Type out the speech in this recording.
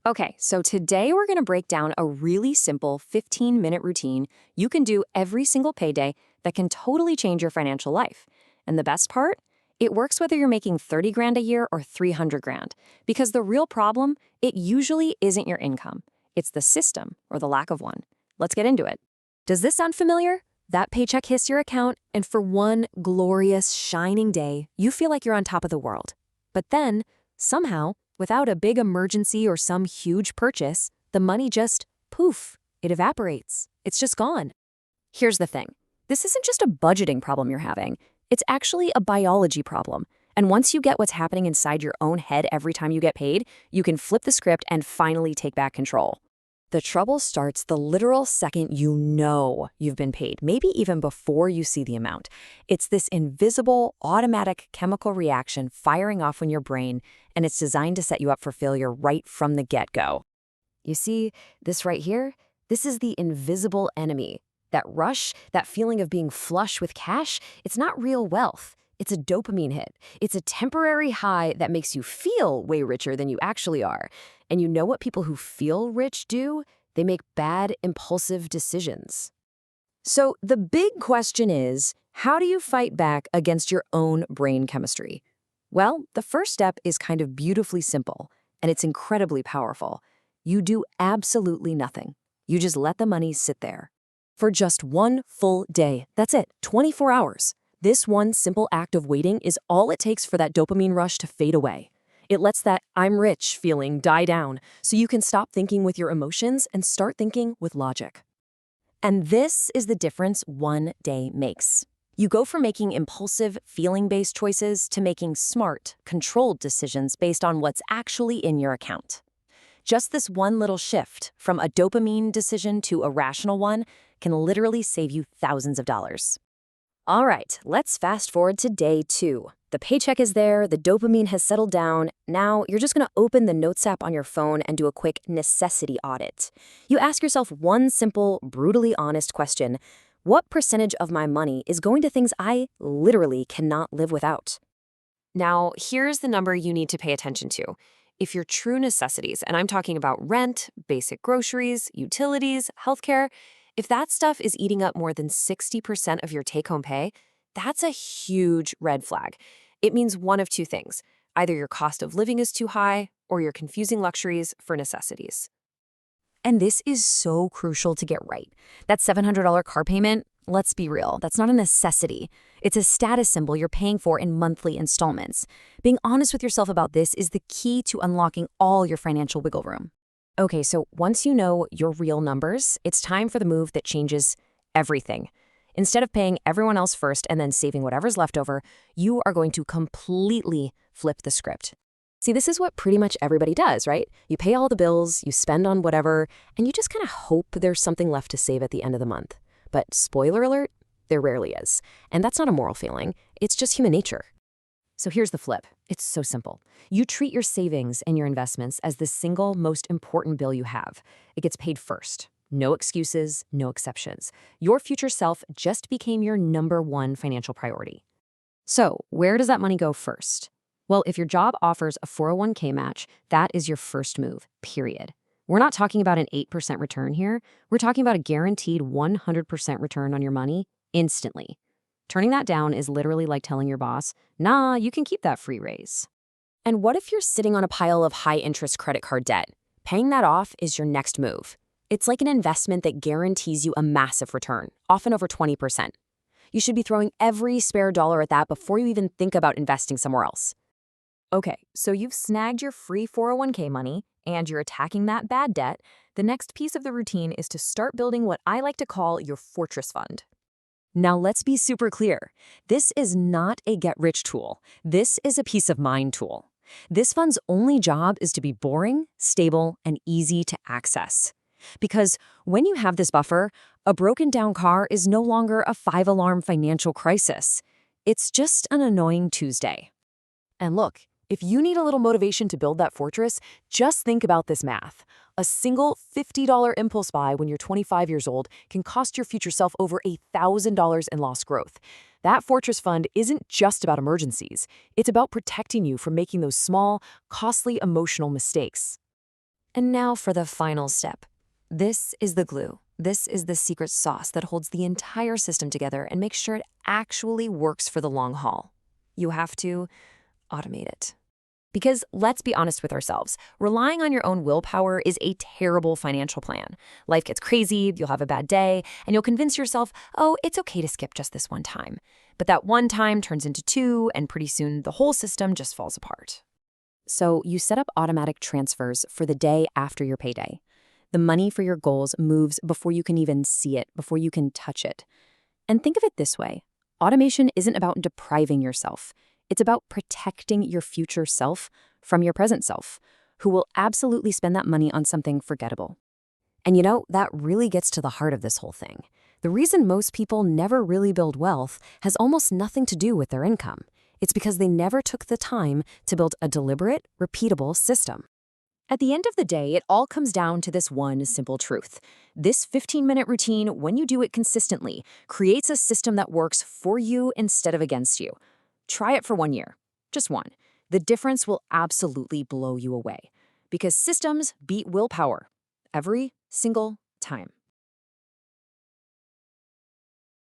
Okay, so today we're going to break down a really simple 15-minute routine you can do every single payday that can totally change your financial life. And the best part? It works whether you're making 30 grand a year or 300 grand. Because the real problem, it usually isn't your income. It's the system or the lack of one. Let's get into it. Does this sound familiar? That paycheck hits your account, and for one glorious, shining day, you feel like you're on top of the world. But then, somehow, without a big emergency or some huge purchase, the money just, poof, it evaporates. It's just gone. Here's the thing. This isn't just a budgeting problem you're having. It's actually a biology problem. And once you get what's happening inside your own head every time you get paid, you can flip the script and finally take back control. The trouble starts the literal second you know you've been paid, maybe even before you see the amount. It's this invisible, automatic chemical reaction firing off in your brain, and it's designed to set you up for failure right from the get-go. You see, this right here, this is the invisible enemy. That rush, that feeling of being flush with cash, it's not real wealth. It's a dopamine hit. It's a temporary high that makes you feel way richer than you actually are. And you know what people who feel rich do? They make bad, impulsive decisions. So the big question is, how do you fight back against your own brain chemistry? Well, the first step is kind of beautifully simple, and it's incredibly powerful. You do absolutely nothing. You just let the money sit there. For just one full day, that's it, 24 hours. This one simple act of waiting is all it takes for that dopamine rush to fade away. It lets that "I'm rich" feeling die down so you can stop thinking with your emotions and start thinking with logic. And this is the difference one day makes. You go from making impulsive, feeling-based choices to making smart, controlled decisions based on what's actually in your account. Just this one little shift from a dopamine decision to a rational one can literally save you thousands of dollars. All right, let's fast forward to day 2. The paycheck is there, the dopamine has settled down. Now you're just going to open the Notes app on your phone and do a quick necessity audit. You ask yourself one simple, brutally honest question: what percentage of my money is going to things I literally cannot live without? Now, here's the number you need to pay attention to. If your true necessities, and I'm talking about rent, basic groceries, utilities, healthcare, if that stuff is eating up more than 60% of your take-home pay, that's a huge red flag. It means one of two things. Either your cost of living is too high, or you're confusing luxuries for necessities. And this is so crucial to get right. That $700 car payment, let's be real, that's not a necessity. It's a status symbol you're paying for in monthly installments. Being honest with yourself about this is the key to unlocking all your financial wiggle room. Okay, so once you know your real numbers, it's time for the move that changes everything. Instead of paying everyone else first and then saving whatever's left over, you are going to completely flip the script. See, this is what pretty much everybody does, right? You pay all the bills, you spend on whatever, and you just kind of hope there's something left to save at the end of the month. But spoiler alert, there rarely is. And that's not a moral feeling, it's just human nature. So here's the flip. It's so simple. You treat your savings and your investments as the single most important bill you have. It gets paid first. No excuses, no exceptions. Your future self just became your number one financial priority. So where does that money go first? Well, if your job offers a 401k match, that is your first move, period. We're not talking about an 8% return here. We're talking about a guaranteed 100% return on your money instantly. Turning that down is literally like telling your boss, nah, you can keep that free raise. And what if you're sitting on a pile of high-interest credit card debt? Paying that off is your next move. It's like an investment that guarantees you a massive return, often over 20%. You should be throwing every spare dollar at that before you even think about investing somewhere else. Okay, so you've snagged your free 401k money and you're attacking that bad debt. The next piece of the routine is to start building what I like to call your fortress fund. Now let's be super clear. This is not a get-rich tool. This is a peace of mind tool. This fund's only job is to be boring, stable, and easy to access. Because when you have this buffer, a broken-down car is no longer a 5-alarm financial crisis. It's just an annoying Tuesday. And look, if you need a little motivation to build that fortress, just think about this math. A single $50 impulse buy when you're 25 years old can cost your future self over $1,000 in lost growth. That fortress fund isn't just about emergencies. It's about protecting you from making those small, costly emotional mistakes. And now for the final step. This is the glue. This is the secret sauce that holds the entire system together and makes sure it actually works for the long haul. You have to automate it. Because let's be honest with ourselves, relying on your own willpower is a terrible financial plan. Life gets crazy, you'll have a bad day, and you'll convince yourself, oh, it's okay to skip just this one time. But that one time turns into two, and pretty soon the whole system just falls apart. So you set up automatic transfers for the day after your payday. The money for your goals moves before you can even see it, before you can touch it. And think of it this way. Automation isn't about depriving yourself. It's about protecting your future self from your present self, who will absolutely spend that money on something forgettable. And you know, that really gets to the heart of this whole thing. The reason most people never really build wealth has almost nothing to do with their income. It's because they never took the time to build a deliberate, repeatable system. At the end of the day, it all comes down to this one simple truth. This 15-minute routine, when you do it consistently, creates a system that works for you instead of against you. Try it for 1 year. Just one. The difference will absolutely blow you away. Because systems beat willpower every single time.